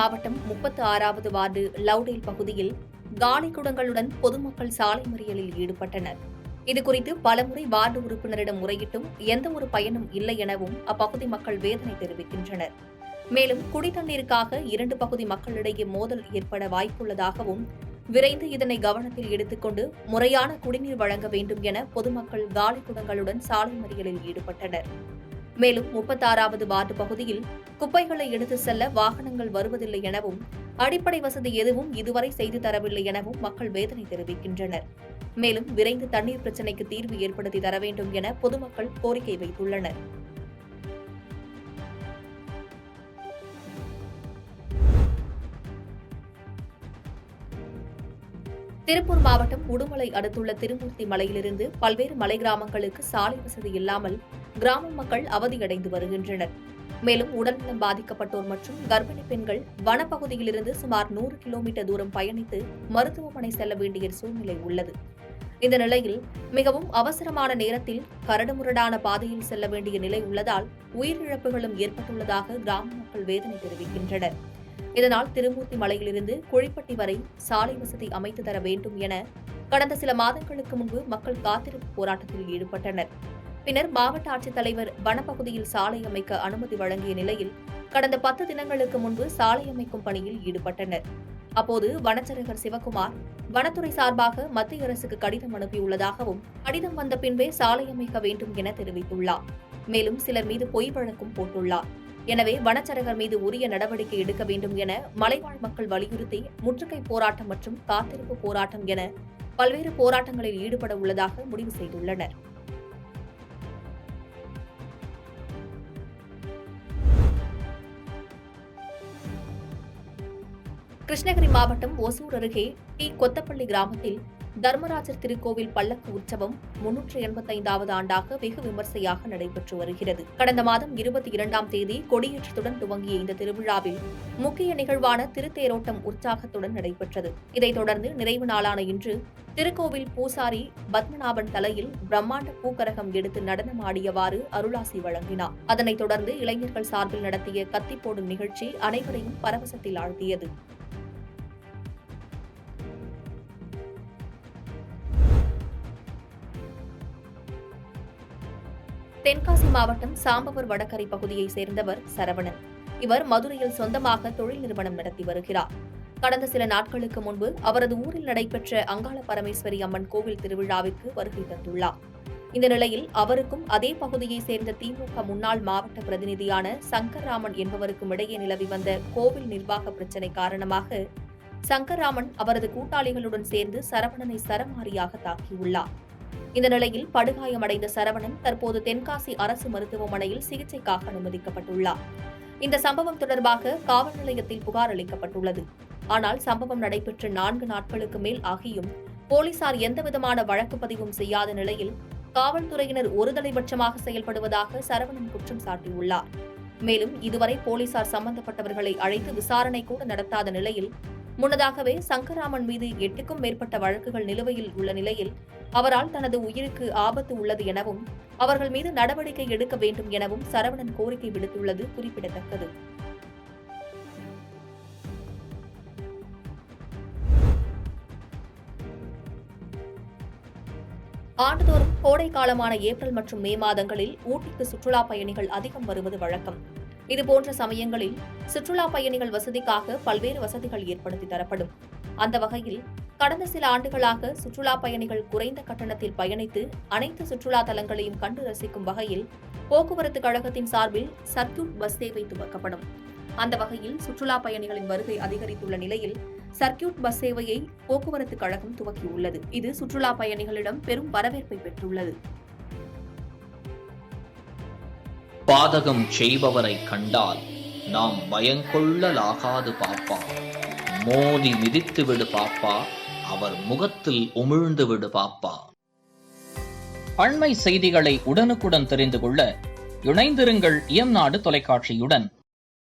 மாவட்டம் 36வது ward Lovedale பகுதியில் காலி குடங்களுடன் பொதுமக்கள் சாலை மறியலில் ஈடுபட்டனர். இதுகுறித்து பலமுறை வார்டு உறுப்பினரிடம் முறையிட்டும் எந்தவொரு பயனும் இல்லை எனவும் அப்பகுதி மக்கள் வேதனை தெரிவிக்கின்றனர். மேலும் குடித்தண்ணீருக்காக 2 பகுதி மக்களிடையே மோதல் ஏற்பட வாய்ப்புள்ளதாகவும் விரைந்து இதனை கவனத்தில் எடுத்துக்கொண்டு முறையான குடிநீர் வழங்க வேண்டும் என பொதுமக்கள் காலி குடங்களுடன் சாலை மறியலில் ஈடுபட்டனர். மேலும் 36வது வார்டு பகுதியில் குப்பைகளை எடுத்து செல்ல வாகனங்கள் வருவதில்லை எனவும் அடிப்படை வசதி எதுவும் இதுவரை செய்து தரவில்லை எனவும் மக்கள் வேதனை தெரிவிக்கின்றனர். மேலும் விரைந்து தண்ணீர் பிரச்சினைக்கு தீர்வு ஏற்படுத்தி தர வேண்டும் என பொதுமக்கள் கோரிக்கை வைத்துள்ளனர். திருப்பூர் மாவட்டம் உடுமலை அடுத்துள்ள திருமூர்த்தி மலையிலிருந்து பல்வேறு மலை கிராமங்களுக்கு சாலை வசதி இல்லாமல் கிராம மக்கள் அவதியடைந்து வருகின்றனர். மேலும் உடல்நலம் பாதிக்கப்பட்டோர் மற்றும் கர்ப்பிணி பெண்கள் வனப்பகுதியிலிருந்து சுமார் 100 கிலோமீட்டர் தூரம் பயணித்து மருத்துவமனை செல்ல வேண்டிய சூழ்நிலை உள்ளது. இந்த நிலையில் மிகவும் அவசரமான நேரத்தில் கரடுமுரடான பாதையில் செல்ல வேண்டிய நிலை உள்ளதால் உயிரிழப்புகளும் ஏற்பட்டுள்ளதாக கிராம மக்கள் வேதனை தெரிவிக்கின்றனர். இதனால் திருமூர்த்தி மலையிலிருந்து குழிப்பட்டி வரை சாலை வசதி அமைத்து தர வேண்டும் என கடந்த சில மாதங்களுக்கு முன்பு மக்கள் காத்திருப்பு போராட்டத்தில் ஈடுபட்டனர். பின்னர் மாவட்ட ஆட்சித்தலைவர் வனப்பகுதியில் சாலை அமைக்க அனுமதி வழங்கிய நிலையில் கடந்த 10 தினங்களுக்கு முன்பு சாலை அமைக்கும் பணியில் ஈடுபட்டனர். அப்போது வனச்சரகர் சிவக்குமார் வனத்துறை சார்பாக மத்திய அரசுக்கு கடிதம் அனுப்பியுள்ளதாகவும் கடிதம் வந்த பின்பே சாலை அமைக்க வேண்டும் என தெரிவித்துள்ளார். மேலும் சிலர் மீது பொய் வழக்கும் போட்டுள்ளார். எனவே வனச்சரகர் மீது உரிய நடவடிக்கை எடுக்க வேண்டும் என மலைவாழ் மக்கள் வலியுறுத்தி முற்றுகை போராட்டம் மற்றும் காத்திருப்பு போராட்டம் என பல்வேறு போராட்டங்களில் ஈடுபட உள்ளதாக முடிவு செய்துள்ளனர். கிருஷ்ணகிரி மாவட்டம் ஒசூர் அருகே டி கொத்தப்பள்ளி கிராமத்தில் தர்மராஜர் திருக்கோவில் பல்லக்கு உற்சவம் 385வது ஆண்டாக வெகு விமர்சையாக நடைபெற்று வருகிறது. கடந்த மாதம் 22ஆம் தேதி கொடியேற்றத்துடன் துவங்கிய இந்த திருவிழாவில் முக்கிய நிகழ்வான திருத்தேரோட்டம் உற்சாகத்துடன் நடைபெற்றது. இதைத் தொடர்ந்து நிறைவு நாளான இன்று திருக்கோவில் பூசாரி பத்மநாபன் தலையில் பிரம்மாண்ட பூக்கரகம் எடுத்து நடனமாடியவாறு அருளாசி வழங்கினார். அதனைத் தொடர்ந்து இளைஞர்கள் சார்பில் நடத்திய கத்தி போடும் நிகழ்ச்சி அனைவரையும் பரவசத்தில் ஆழ்த்தியது. தென்காசி மாவட்டம் சாம்பவர் வடகரை பகுதியைச் சேர்ந்தவர் சரவணன். இவர் மதுரையில் சொந்தமாக தொழில் நிறுவனம் நடத்தி வருகிறார். கடந்த சில நாட்களுக்கு முன்பு அவரது ஊரில் நடைபெற்ற அங்காள பரமேஸ்வரி அம்மன் கோவில் திருவிழாவிற்கு வருகை தந்துள்ளார். இந்த நிலையில் அவருக்கும் அதே பகுதியைச் சேர்ந்த திமுக முன்னாள் மாவட்ட பிரதிநிதியான சங்கர்ராமன் என்பவருக்கும் இடையே நிலவி வந்த கோவில் நிர்வாக பிரச்சினை காரணமாக சங்கர்ராமன் அவரது கூட்டாளிகளுடன் சேர்ந்து சரவணனை சரமாரியாக தாக்கியுள்ளார். இந்த நிலையில் படுகாயமடைந்த சரவணன் தற்போது தென்காசி அரசு மருத்துவமனையில் சிகிச்சைக்காக அனுமதிக்கப்பட்டுள்ளார். இந்த சம்பவம் தொடர்பாக காவல் நிலையத்தில் புகார் அளிக்கப்பட்டுள்ளது. ஆனால் சம்பவம் நடைபெற்ற 4 நாட்களுக்கு மேல் ஆகியும் போலீசார் எந்தவிதமான வழக்கு பதிவும் செய்யாத நிலையில் காவல்துறையினர் ஒருதலைபட்சமாக செயல்படுவதாக சரவணன் குற்றம் சாட்டியுள்ளார். மேலும் இதுவரை போலீசார் சம்பந்தப்பட்டவர்களை அழைத்து விசாரணை கூட நடத்தாத நிலையில் முன்னதாகவே சங்கர்ராமன் மீது 8க்கும் மேற்பட்ட வழக்குகள் நிலுவையில் உள்ள நிலையில் அவரால் தனது உயிருக்கு ஆபத்து உள்ளது எனவும் அவர்கள் மீது நடவடிக்கை எடுக்க வேண்டும் எனவும் சரவணன் கோரிக்கை விடுத்துள்ளது குறிப்பிடத்தக்கது. ஆண்டுதோறும் கோடை காலமான ஏப்ரல் மற்றும் மே மாதங்களில் ஊட்டிக்கு சுற்றுலா பயணிகள் அதிகம் வருவது வழக்கம். இதுபோன்ற சமயங்களில் சுற்றுலா பயணிகள் வசதிக்காக பல்வேறு வசதிகள் ஏற்படுத்தி தரப்படும். அந்த வகையில் கடந்த சில ஆண்டுகளாக சுற்றுலா பயணிகள் குறைந்த கட்டணத்தில் பயணித்து அனைத்து சுற்றுலா தலங்களையும் கண்டு ரசிக்கும் வகையில் போக்குவரத்து கழகத்தின் சார்பில் சர்க்கியூட் பஸ் சேவை துவக்கப்படும். அந்த வகையில் சுற்றுலா பயணிகளின் வருகை அதிகரித்துள்ள நிலையில் சர்க்கியூட் பஸ் சேவையை போக்குவரத்து கழகம் துவக்கியுள்ளது. இது சுற்றுலா பயணிகளிடம் பெரும் வரவேற்பை பெற்றுள்ளது. பாதகம் செய்பவரை கண்டால் நாம் பயங்கொள்ளலாகாது பாப்பா, மோதி மிதித்து விடு பாப்பா, அவர் முகத்தில் உமிழ்ந்து விடு பாப்பா. அண்மை செய்திகளை உடனுக்குடன் தெரிந்து கொள்ள இணைந்திருங்கள் இயம்நாடு தொலைக்காட்சியுடன்.